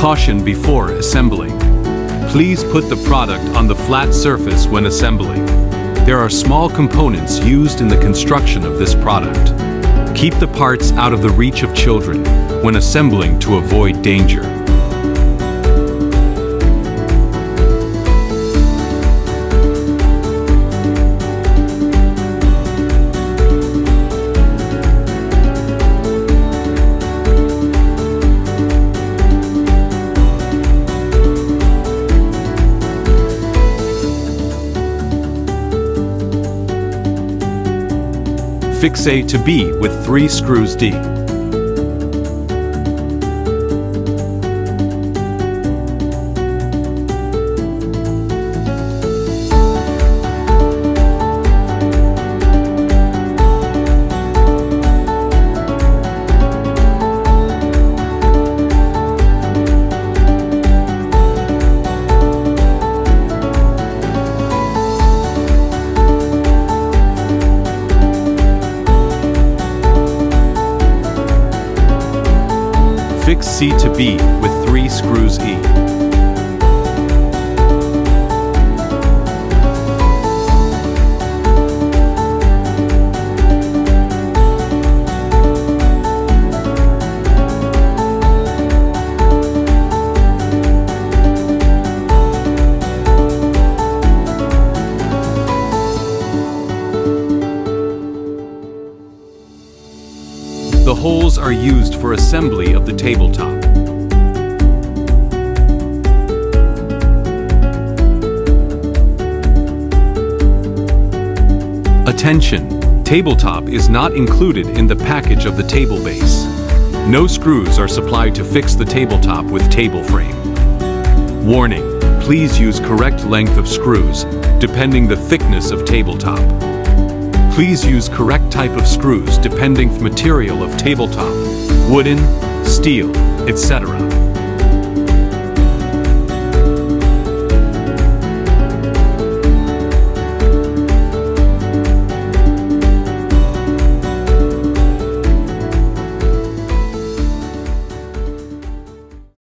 Caution before assembling. Please put the product on the flat surface when assembling. There are small components used in the construction of this product. Keep the parts out of the reach of children when assembling to avoid danger. Fix A to B with 3 screws D. Fix C to B with 3 screws E. The holes are used for assembly of the tabletop. Attention! Tabletop is not included in the package of the table base. No screws are supplied to fix the tabletop with table frame. Warning! Please use correct length of screws, depending the thickness of tabletop. Please use correct type of screws depending material of tabletop, wooden, steel, etc.